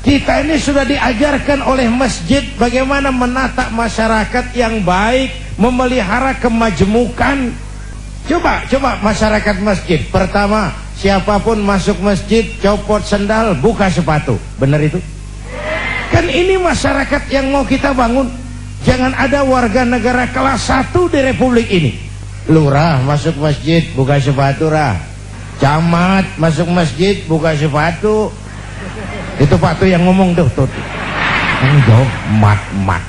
Kita ini sudah diajarkan oleh masjid bagaimana menata masyarakat yang baik, memelihara kemajmukan. Coba masyarakat masjid. Pertama, siapapun masuk masjid, copot sendal, buka sepatu. Benar itu? Kan ini masyarakat yang mau kita bangun. Jangan ada warga negara kelas 1 di republik ini. Lurah masuk masjid, buka sepatu, rah. Camat masuk masjid, buka sepatu. Itu Pak tuh yang ngomong tuh. Enggak, mat.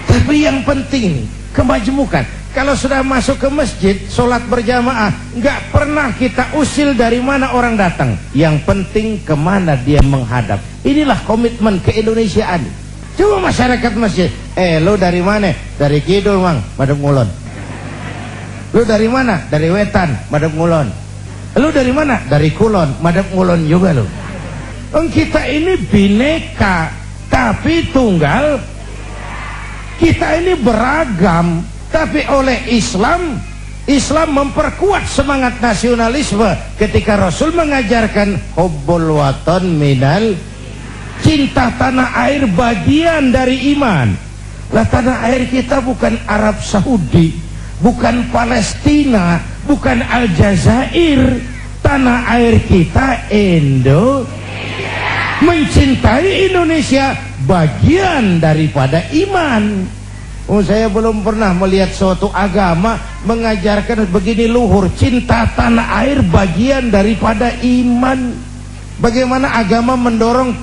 Tapi yang penting kemajmukan. Kalau sudah masuk ke masjid, sholat berjamaah, nggak pernah kita usil dari mana orang datang. Yang penting kemana dia menghadap. Inilah komitmen keindonesiaan. Coba masyarakat masjid. Lo dari mana? Dari kidul, Mang, madep ngulon. Lo dari mana? Dari wetan, madep ngulon. Lo dari mana? Dari kulon, madep ngulon juga lo. Kita ini bineka tapi tunggal. Kita ini beragam, tapi oleh Islam memperkuat semangat nasionalisme ketika Rasul mengajarkan hubbul watan minal, cinta tanah air bagian dari iman. Lah tanah air kita bukan Arab Saudi, bukan Palestina, bukan Aljazair. Tanah air kita Indonesia. Mencintai Indonesia bagian daripada iman. Saya belum pernah melihat suatu agama mengajarkan begini luhur. Cinta tanah air bagian daripada iman. Bagaimana agama mendorong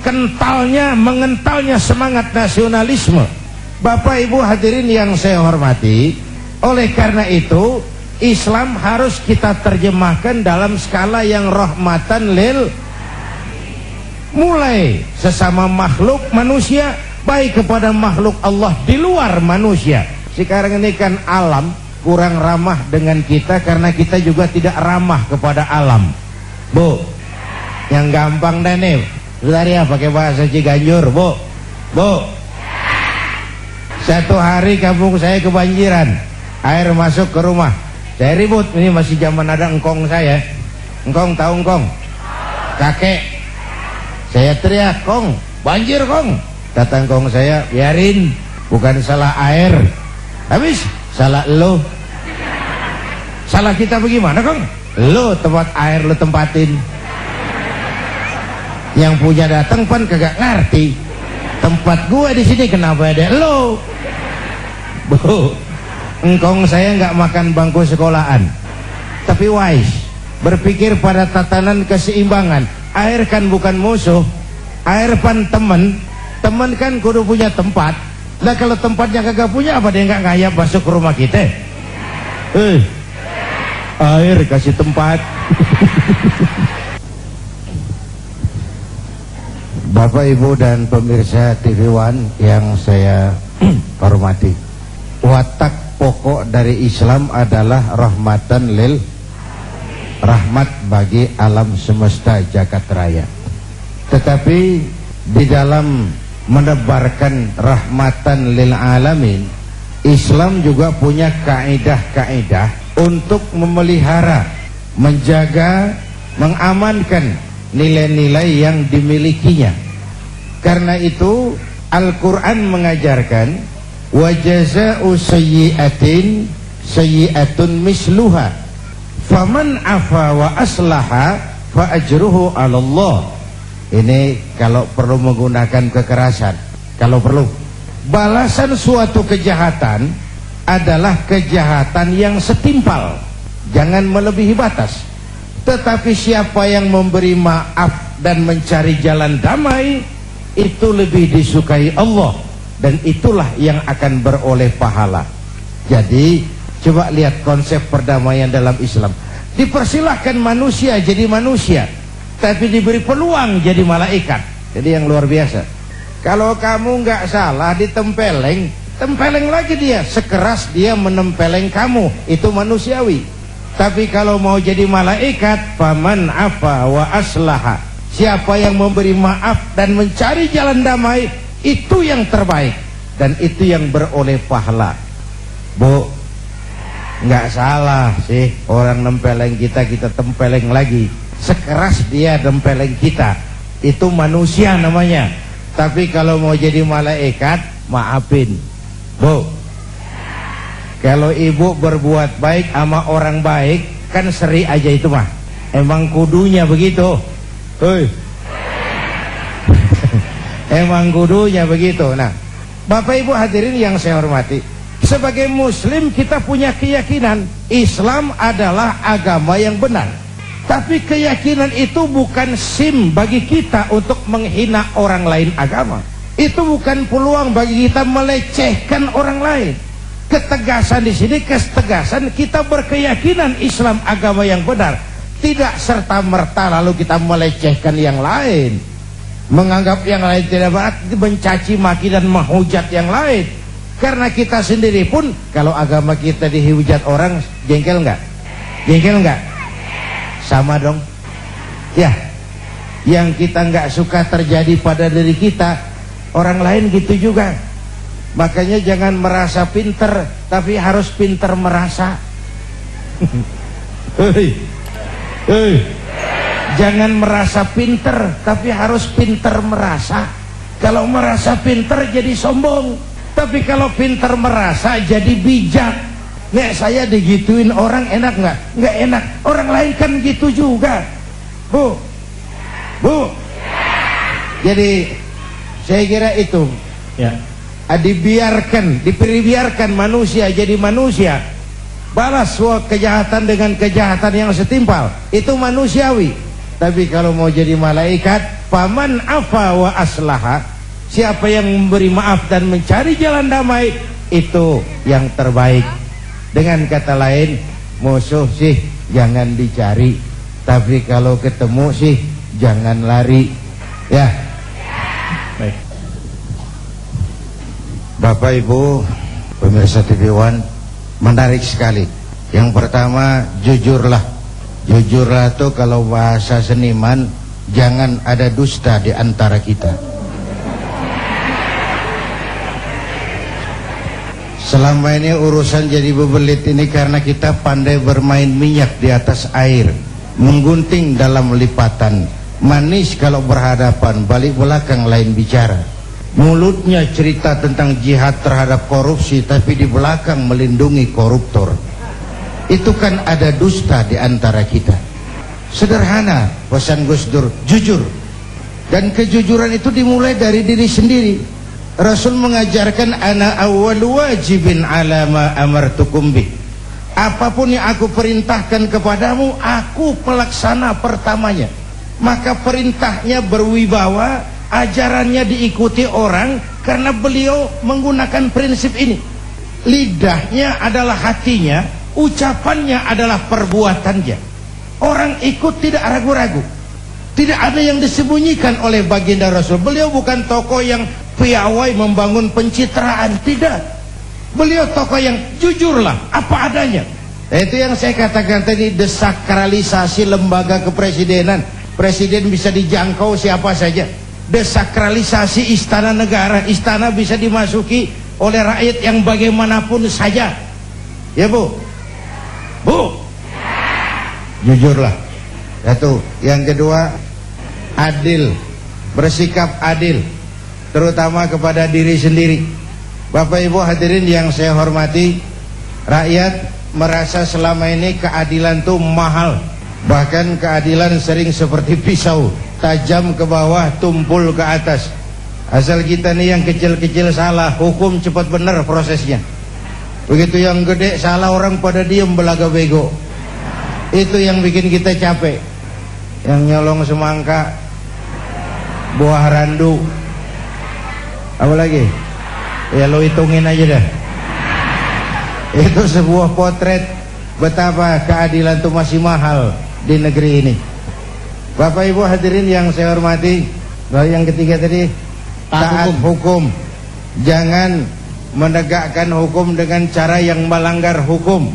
mengentalnya semangat nasionalisme. Bapak Ibu hadirin yang saya hormati, oleh karena itu Islam harus kita terjemahkan dalam skala yang rahmatan lil, mulai sesama makhluk manusia, baik kepada makhluk Allah di luar manusia. Sekarang ini kan alam kurang ramah dengan kita karena kita juga tidak ramah kepada alam. Bu, yang gampang deh nih, ya pakai bahasa Ciganjur, Bu. Satu hari kampung saya kebanjiran, air masuk ke rumah. Saya ribut, ini masih zaman ada engkong saya. Engkong, tahu engkong? Kakek. Saya teriak, "Kong, banjir, Kong." Kata engkong saya, "Biarin, bukan salah air. Habis salah lo." Salah kita bagaimana, Kong? Lo tempat air lo tempatin. Yang punya datang pan kagak ngerti. Tempat gua di sini kenapa ada lo? Bu, engkong saya nggak makan bangku sekolahan. Tapi wise, berpikir pada tatanan keseimbangan. Air kan bukan musuh, air pan teman kan kudu punya tempat. Nah kalau tempatnya kagak punya, apa dia nggak ngayap masuk ke rumah kita? Air kasih tempat. Bapak Ibu dan pemirsa TV One yang saya hormati, watak pokok dari Islam adalah rahmatan lil, rahmat bagi alam semesta jagat raya. Tetapi di dalam menebarkan rahmatan lil alamin, Islam juga punya kaidah-kaidah untuk memelihara, menjaga, mengamankan nilai-nilai yang dimilikinya. Karena itu Al-Quran mengajarkan wa jazaa'u sayyi'atin sayyi'atun misluha faman afa wa aslaha fa ajruhu 'ala Allah. Ini kalau perlu menggunakan kekerasan, kalau perlu. Balasan suatu kejahatan adalah kejahatan yang setimpal, jangan melebihi batas. Tetapi siapa yang memberi maaf dan mencari jalan damai, itu lebih disukai Allah, dan itulah yang akan beroleh pahala. Jadi coba lihat konsep perdamaian dalam Islam. Dipersilahkan manusia jadi manusia, tapi diberi peluang jadi malaikat. Jadi yang luar biasa. Kalau kamu nggak salah ditempeleng, tempeleng lagi dia. Sekeras dia menempeleng kamu, itu manusiawi. Tapi kalau mau jadi malaikat, faman afa wa aslaha, siapa yang memberi maaf dan mencari jalan damai, itu yang terbaik, dan itu yang beroleh pahala. Bu, nggak salah sih orang nempeleng kita, kita tempeleng lagi. Sekeras dia nempeleng kita, itu manusia namanya. Tapi kalau mau jadi malaikat, maafin, Bu. Kalau ibu berbuat baik sama orang baik, kan seri aja itu mah. Emang kudunya begitu. Hei. Emang kudunya begitu. Nah, Bapak Ibu hadirin yang saya hormati, sebagai muslim kita punya keyakinan Islam adalah agama yang benar. Tapi keyakinan itu bukan SIM bagi kita untuk menghina orang lain agama. Itu bukan peluang bagi kita melecehkan orang lain. Ketegasan di sini, ketegasan kita berkeyakinan Islam agama yang benar. Tidak serta-merta lalu kita melecehkan yang lain, menganggap yang lain tidak benar, mencaci maki dan menghujat yang lain. Karena kita sendiri pun kalau agama kita dihujat orang, jengkel nggak? Jengkel nggak? Sama dong. Ya, yang kita nggak suka terjadi pada diri kita, orang lain gitu juga. Makanya jangan merasa pinter, tapi harus pinter merasa. Jangan merasa pinter, tapi harus pinter merasa. Kalau merasa pinter jadi sombong, tapi kalau pinter merasa jadi bijak. Nek saya digituin orang enak nggak? Nggak enak. Orang lain kan gitu juga, Bu. Jadi saya kira itu ya, dibiarkan manusia jadi manusia, balas kejahatan dengan kejahatan yang setimpal, itu manusiawi. Tapi kalau mau jadi malaikat, faman afa wa aslaha, siapa yang memberi maaf dan mencari jalan damai, itu yang terbaik. Dengan kata lain, musuh sih jangan dicari, tapi kalau ketemu sih jangan lari. Ya. Baik. Bapak Ibu pemirsa TV One, menarik sekali. Yang pertama, jujurlah. Jujurlah tuh kalau bahasa seniman, jangan ada dusta di antara kita. Selama ini urusan jadi bebelit ini karena kita pandai bermain minyak di atas air, menggunting dalam lipatan, manis kalau berhadapan, balik belakang lain bicara. Mulutnya cerita tentang jihad terhadap korupsi, tapi di belakang melindungi koruptor. Itu kan ada dusta di antara kita. Sederhana pesan Gus Dur, jujur. Dan kejujuran itu dimulai dari diri sendiri. Rasul mengajarkan, ana awwalu wajibin ala ma amartukum bih. Apapun yang aku perintahkan kepadamu, aku pelaksana pertamanya. Maka perintahnya berwibawa, ajarannya diikuti orang karena beliau menggunakan prinsip ini. Lidahnya adalah hatinya, ucapannya adalah perbuatannya. Orang ikut tidak ragu-ragu. Tidak ada yang disembunyikan oleh baginda Rasul. Beliau bukan tokoh yang piawai membangun pencitraan, tidak. Beliau tokoh yang jujurlah apa adanya. Itu yang saya katakan tadi, desakralisasi lembaga kepresidenan. Presiden bisa dijangkau siapa saja. Desakralisasi istana negara, istana bisa dimasuki oleh rakyat yang bagaimanapun saja. Ya Bu? Jujurlah. Satu. Yang kedua, adil. Bersikap adil, terutama kepada diri sendiri. Bapak Ibu hadirin yang saya hormati, rakyat merasa selama ini keadilan itu mahal. Bahkan keadilan sering seperti pisau, tajam ke bawah, tumpul ke atas. Asal kita nih yang kecil-kecil salah, hukum cepat benar prosesnya. Begitu yang gede salah, orang pada diem belaga bego. Itu yang bikin kita capek. Yang nyolong semangka, buah randu, apa lagi? Ya lo hitungin aja dah. Itu sebuah potret betapa keadilan itu masih mahal di negeri ini. Bapak Ibu hadirin yang saya hormati, yang ketiga tadi, taat hukum. Jangan menegakkan hukum dengan cara yang melanggar hukum.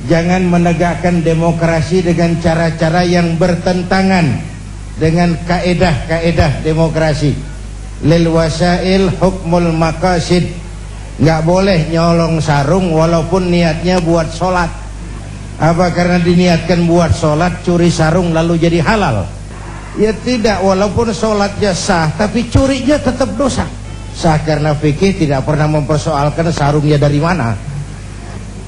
Jangan menegakkan demokrasi dengan cara-cara yang bertentangan dengan kaedah-kaedah demokrasi. Lil wasail hukmul maqasid. Nggak boleh nyolong sarung walaupun niatnya buat sholat. Apa karena diniatkan buat sholat, curi sarung lalu jadi halal? Ya tidak, walaupun sholatnya sah, tapi curinya tetap dosa. Sah karena fikih tidak pernah mempersoalkan sarungnya dari mana.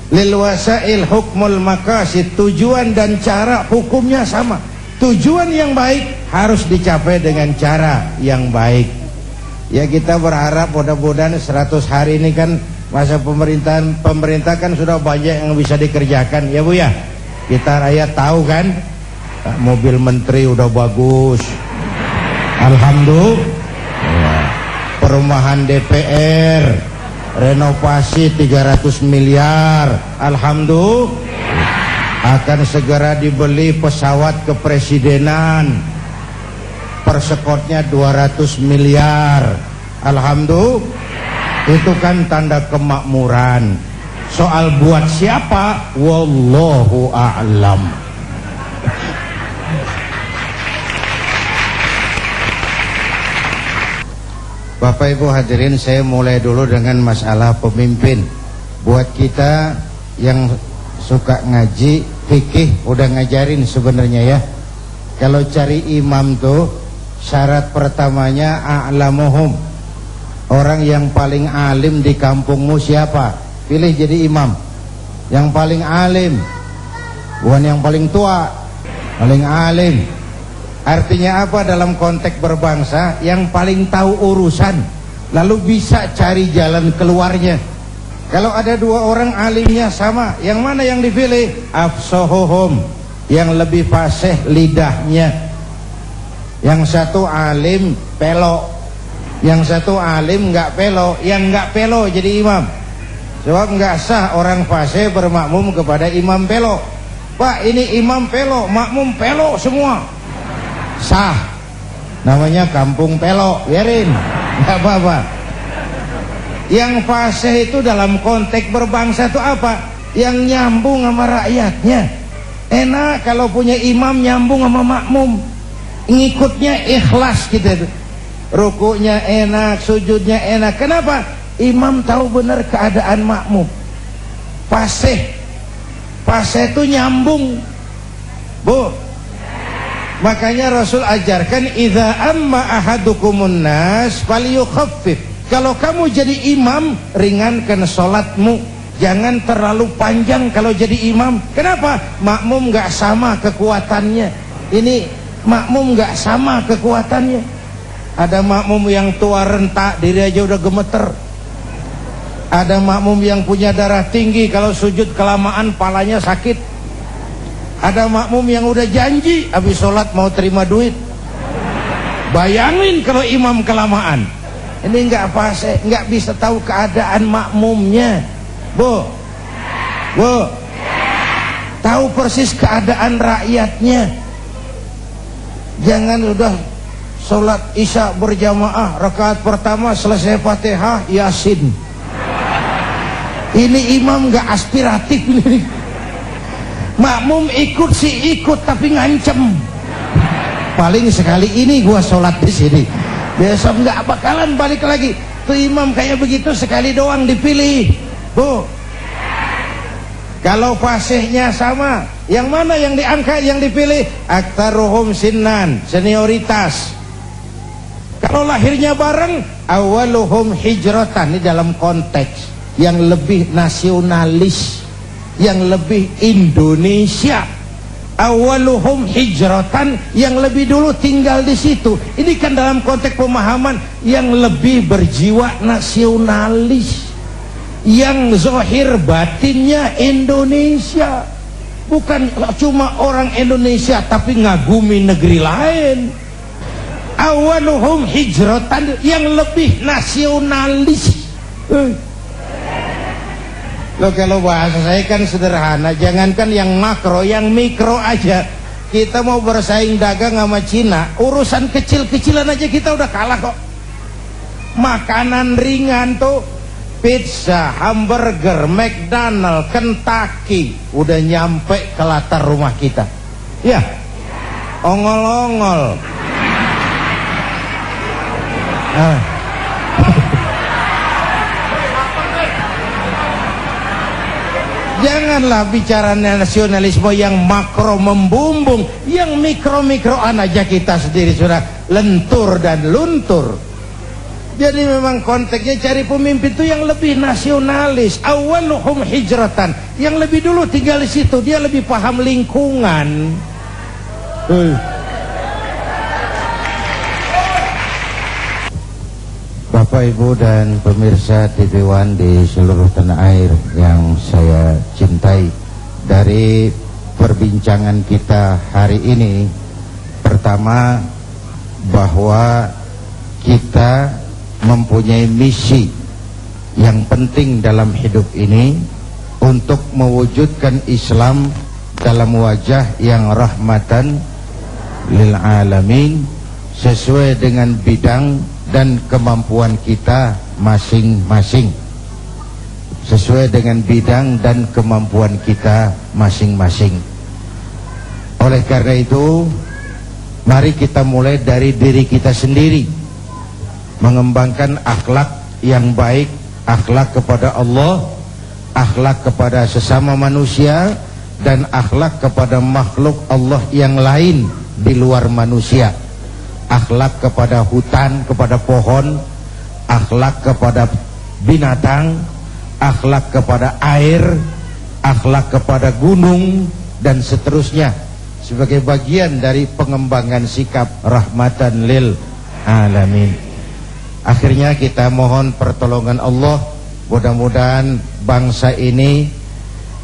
Lil wasail hukmul maqasid, tujuan dan cara hukumnya sama. Tujuan yang baik harus dicapai dengan cara yang baik. Ya kita berharap mudah-mudahan 100 hari ini kan masa pemerintah kan sudah banyak yang bisa dikerjakan ya Bu ya. Kita rakyat tahu kan, mobil menteri udah bagus, alhamdulillah. Perumahan DPR renovasi 300 miliar, alhamdulillah. Akan segera dibeli pesawat kepresidenan, persekotnya 200 miliar, alhamdulillah. Itu kan tanda kemakmuran. Soal buat siapa, wallahu a'lam. Bapak Ibu hadirin, saya mulai dulu dengan masalah pemimpin. Buat kita yang suka ngaji fikih udah ngajarin sebenarnya ya. Kalau cari imam tuh syarat pertamanya a'lamuhum. Orang yang paling alim di kampungmu siapa? Pilih jadi imam. Yang paling alim, bukan yang paling tua, paling alim. Artinya apa dalam konteks berbangsa? Yang paling tahu urusan, lalu bisa cari jalan keluarnya. Kalau ada dua orang alimnya sama, yang mana yang dipilih? Afsahuhum, yang lebih fasih lidahnya. Yang satu alim pelok, yang satu alim nggak pelo. Yang nggak pelo jadi imam, sebab nggak sah orang fasih bermakmum kepada imam pelo. Pak, ini imam pelo, makmum pelo semua. Sah, namanya kampung pelo, biarin, nggak apa-apa. Yang fasih itu dalam konteks berbangsa itu apa? Yang nyambung sama rakyatnya. Enak kalau punya imam nyambung sama makmum, ngikutnya ikhlas gitu. Rukuknya enak, sujudnya enak. Kenapa? Imam tahu benar keadaan makmum. Fasih itu nyambung, Bu. Makanya Rasul ajarkan, idza amma ahadukumun nas falyukhaffif. Kalau kamu jadi imam, ringankan sholatmu, jangan terlalu panjang kalau jadi imam. Kenapa? Makmum nggak sama kekuatannya. Ini makmum nggak sama kekuatannya. Ada makmum yang tua rentak, diri aja udah gemeter. Ada makmum yang punya darah tinggi, kalau sujud kelamaan palanya sakit. Ada makmum yang udah janji habis sholat mau terima duit. Bayangin kalau imam kelamaan. Ini nggak fasih, nggak bisa tahu keadaan makmumnya. Bu, tahu persis keadaan rakyatnya. Jangan udah sholat isya berjamaah, rakaat pertama selesai Fatihah, Yasin. Ini imam nggak aspiratif ini. Makmum ikut sih ikut, tapi ngancem. Paling sekali ini gua sholat di sini, besok nggak bakalan balik lagi. Tuh imam kayak begitu sekali doang dipilih, Bu. Kalau fasihnya sama, yang mana yang diangkat, yang dipilih? Aktaruhum sinnan, senioritas. Kalau lahirnya bareng, awaluhum hijratan, ini dalam konteks yang lebih nasionalis, yang lebih Indonesia. Awaluhum hijratan, yang lebih dulu tinggal di situ. Ini kan dalam konteks pemahaman yang lebih berjiwa nasionalis, yang zahir batinnya Indonesia, bukan cuma orang Indonesia tapi ngagumi negeri lain. Awaluhum hijratan, yang lebih nasionalis. Loh, kalau bahasa saya kan sederhana, jangankan yang makro, yang mikro aja. Kita mau bersaing dagang sama Cina, urusan kecil-kecilan aja kita udah kalah kok. Makanan ringan tuh, pizza, hamburger, McDonald, Kentucky, udah nyampe ke latar rumah kita. Ya, ongol-ongol. Janganlah bicara nasionalisme yang makro membumbung, yang mikro-mikro aja kita sendiri sudah lentur dan luntur. Jadi memang konteksnya cari pemimpin itu yang lebih nasionalis, awaluhum hijratan, yang lebih dulu tinggal di situ, dia lebih paham lingkungan. Bapak, Ibu, dan pemirsa TV One di seluruh tanah air yang saya cintai, dari perbincangan kita hari ini, pertama bahwa kita mempunyai misi yang penting dalam hidup ini untuk mewujudkan Islam dalam wajah yang rahmatan lil alamin, sesuai dengan bidang dan kemampuan kita masing-masing, sesuai dengan bidang dan kemampuan kita masing-masing. Oleh karena itu, mari kita mulai dari diri kita sendiri, mengembangkan akhlak yang baik, akhlak kepada Allah, akhlak kepada sesama manusia, dan akhlak kepada makhluk Allah yang lain di luar manusia. Akhlak kepada hutan, kepada pohon, akhlak kepada binatang, akhlak kepada air, akhlak kepada gunung, dan seterusnya, sebagai bagian dari pengembangan sikap rahmatan lil alamin. Akhirnya kita mohon pertolongan Allah, mudah-mudahan bangsa ini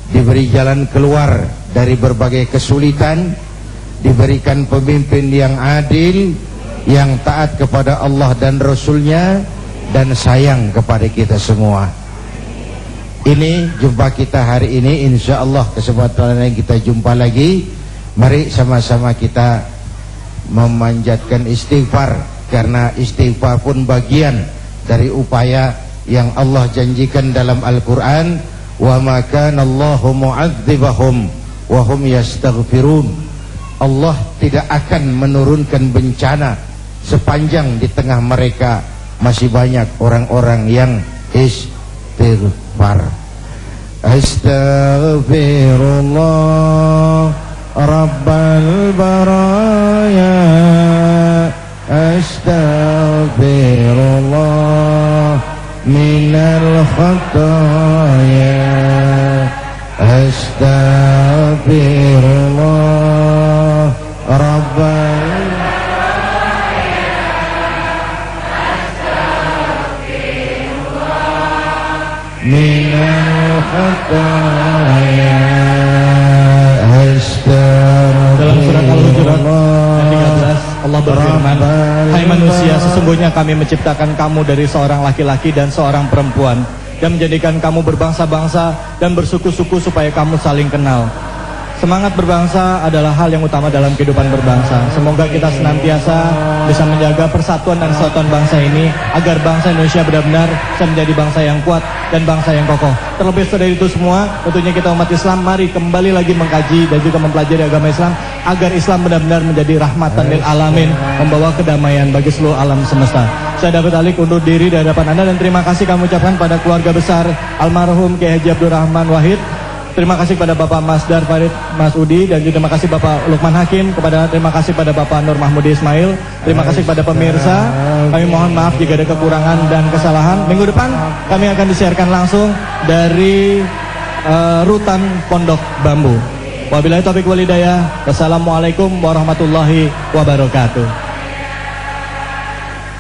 diberi jalan keluar dari berbagai kesulitan, diberikan pemimpin yang adil, yang taat kepada Allah dan Rasulnya, dan sayang kepada kita semua. Ini jumpa kita hari ini, insya Allah kesempatan yang kita jumpa lagi. Mari sama-sama kita memanjatkan istighfar, karena istighfar pun bagian dari upaya yang Allah janjikan dalam Al-Quran. Wa ma kana Allahu mu'adzibahum wa hum yastaghfirun. Allah tidak akan menurunkan bencana sepanjang di tengah mereka masih banyak orang-orang yang istighfar. Astaghfirullah Rabbal baraya, astaghfirullah minal khataya, astaghfirullah Rabbal minal khataya, dalam surat Al-Hujurat ayat 13 Allah berfirman, hai manusia, sesungguhnya kami menciptakan kamu dari seorang laki-laki dan seorang perempuan, dan menjadikan kamu berbangsa-bangsa dan bersuku-suku supaya kamu saling kenal. Semangat berbangsa adalah hal yang utama dalam kehidupan berbangsa. Semoga kita senantiasa bisa menjaga persatuan dan kesatuan bangsa ini, agar bangsa Indonesia benar-benar bisa menjadi bangsa yang kuat dan bangsa yang kokoh. Terlebih dari itu semua, tentunya kita umat Islam mari kembali lagi mengkaji dan juga mempelajari agama Islam, agar Islam benar-benar menjadi rahmatan lil alamin, membawa kedamaian bagi seluruh alam semesta. Saya David Alik undur diri dari hadapan Anda, dan terima kasih kami ucapkan pada keluarga besar almarhum Kiai Haji Abdurrahman Wahid. Terima kasih pada Bapak Masdar Farid Masudi, dan juga terima kasih Bapak Lukman Hakim, terima kasih pada Bapak Nur Mahmudi Ismail. Terima kasih pada pemirsa. Kami mohon maaf jika ada kekurangan dan kesalahan. Minggu depan kami akan disiarkan langsung dari Rutan Pondok Bambu. Wabillahi taufiq wal hidayah. Wassalamualaikum warahmatullahi wabarakatuh.